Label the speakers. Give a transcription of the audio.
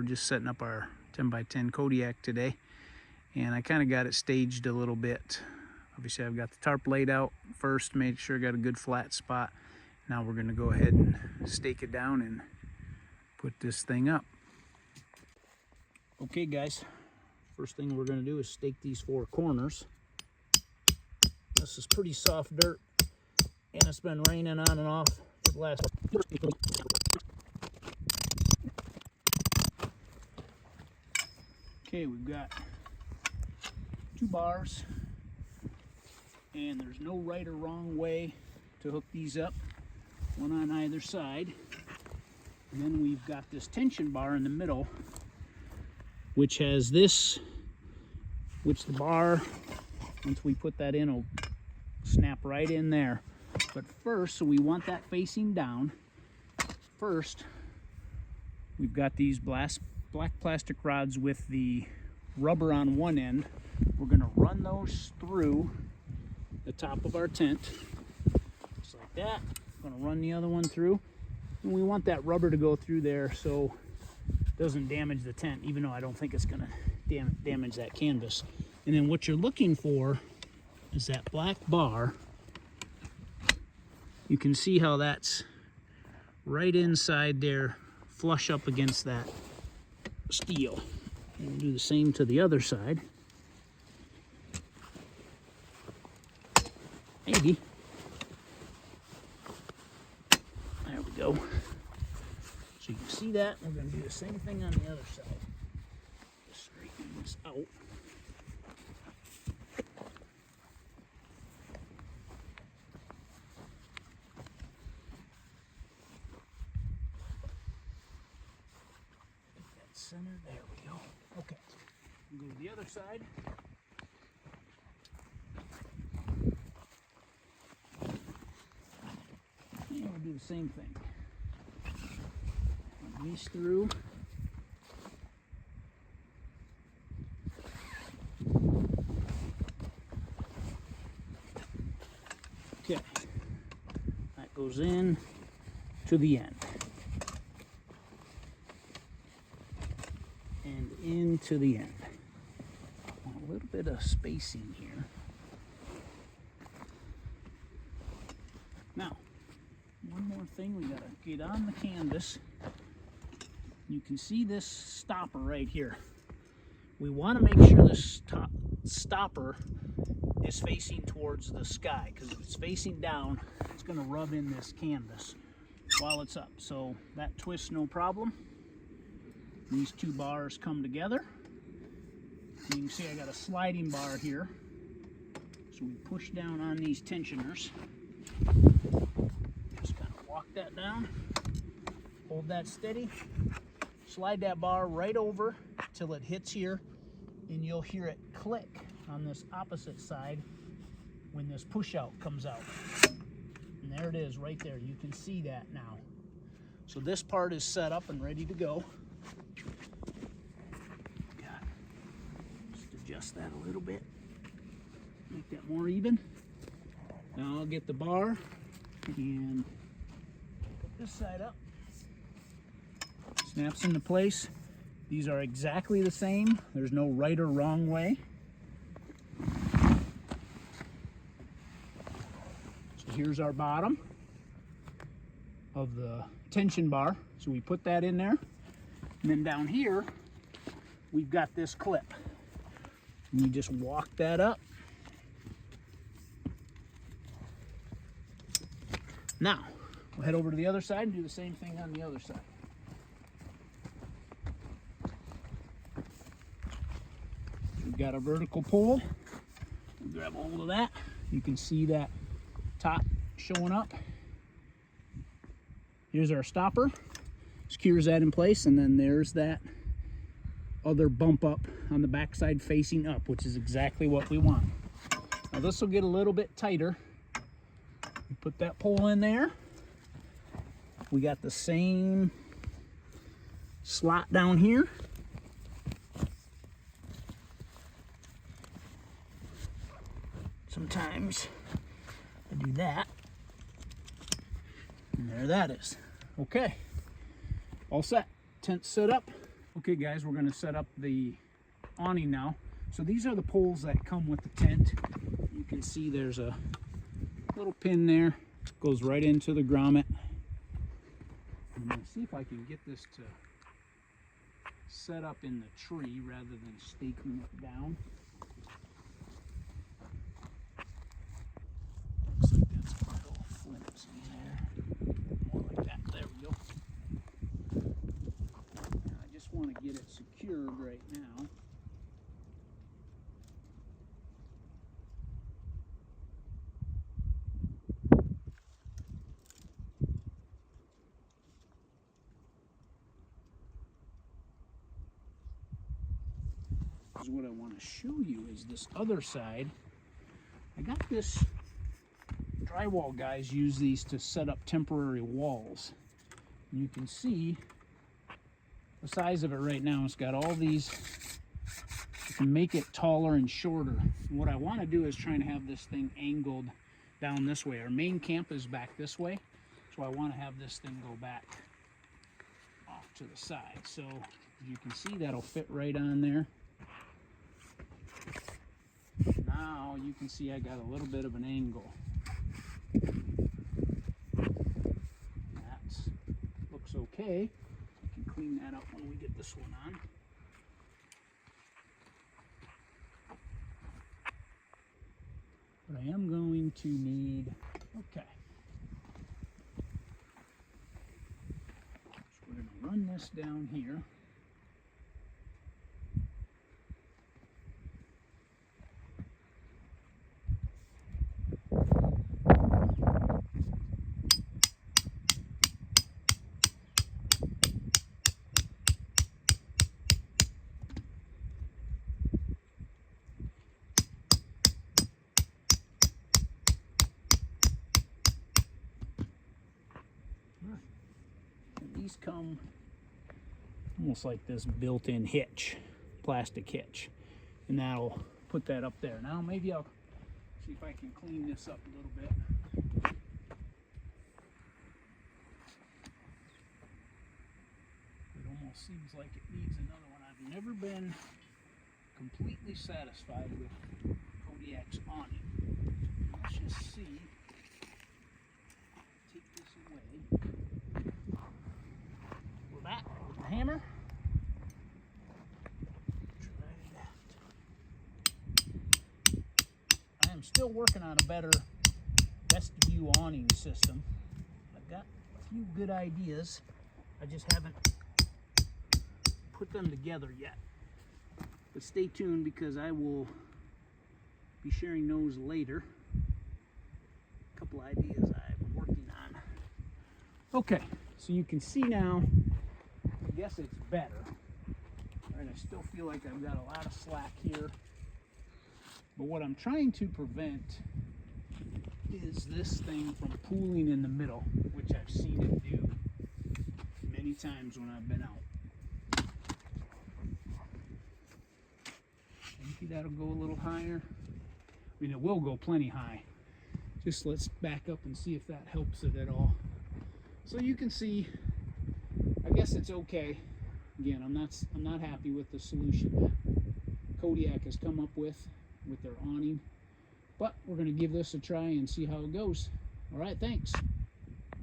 Speaker 1: just setting up our 10x10 Kodiak today, and I kind of got it staged a little bit. Obviously I've got the tarp laid out first, made sure I got a good flat spot. Now we're going to go ahead and stake it down and put this thing up. Okay guys, first thing we're going to do is stake these 4 corners. This is pretty soft dirt, and it's been raining on and off for the last. Okay, we've got 2 bars, and there's no right or wrong way to hook these up, one on either side. And then we've got this tension bar in the middle, which has this, which the bar, once we put that in, will snap right in there. But first, so we want that facing down. First, we've got these black plastic rods with the rubber on one end. We're going to run those through the top of our tent, just like that. Going to run the other one through, and we want that rubber to go through there so it doesn't damage the tent, even though I don't think it's going to damage that canvas. And then what you're looking for is that black bar. You can see how that's right inside there, flush up against that steel. And we'll do the same to the other side. Maybe. There we go. So you can see that. We're going to do the same thing on the other side. Just straighten this out. Center, there we go. Okay, we'll go to the other side. And we'll do the same thing. Run these through. Okay, that goes in to the end. And into the end. A little bit of spacing here. Now, one more thing, we gotta get on the canvas. You can see this stopper right here. We want to make sure this stopper is facing towards the sky, because if it's facing down, it's going to rub in this canvas while it's up. So that twists no problem. These 2 bars come together. And you can see I got a sliding bar here. So we push down on these tensioners. Just kind of walk that down. Hold that steady. Slide that bar right over till it hits here. And you'll hear it click on this opposite side when this push out comes out. And there it is right there. You can see that now. So this part is set up and ready to go. Adjust that a little bit, make that more even. Now I'll get the bar and put this side up. Snaps into place. These are exactly the same. There's no right or wrong way. So here's our bottom of the tension bar. So we put that in there. And then down here, we've got this clip. And you just walk that up. Now, we'll head over to the other side and do the same thing on the other side. So we've got a vertical pole. We'll grab a hold of that. You can see that top showing up. Here's our stopper. Secures that in place, and then there's that other bump up on the backside facing up, which is exactly what we want. Now this will get a little bit tighter. You put that pole in there. We got the same slot down here. Sometimes I do that. And there that is. Okay, all set. Tent set up. Okay guys, we're going to set up the awning now. So these are the poles that come with the tent. You can see there's a little pin there, goes right into the grommet. I'm going to see if I can get this to set up in the tree rather than staking it down. Looks like that's a little flimsy there. More like that. There we go. I just want to get it secured right now. What I want to show you is this other side. I got this drywall guys use these to set up temporary walls. And you can see the size of it right now. It's got all these. You can make it taller and shorter. And what I want to do is try and have this thing angled down this way. Our main camp is back this way, so I want to have this thing go back off to the side. So as you can see, that'll fit right on there. Now you can see I got a little bit of an angle. That looks okay. I can clean that up when we get this one on. But I am going to need, okay. So we're going to run this down here. These come almost like this built-in hitch, plastic hitch, and that'll put that up there. Now maybe I'll see if I can clean this up a little bit. It almost seems like it needs another one. I've never been completely satisfied with Kodiak's awning. Let's just see. Take this away. With the hammer. Try that. I am still working on a better best view awning system. I've got a few good ideas. I just haven't put them together yet. But stay tuned because I will be sharing those later. A couple ideas I'm working on. Okay, so you can see now, I guess it's better. All right, I still feel like I've got a lot of slack here. But what I'm trying to prevent is this thing from pooling in the middle, which I've seen it do many times when I've been out. Maybe that'll go a little higher. I mean, it will go plenty high. Just let's back up and see if that helps it at all. So you can see, I guess it's okay. Again, I'm not happy with the solution that Kodiak has come up with their awning, but we're going to give this a try and see how it goes. All right, thanks.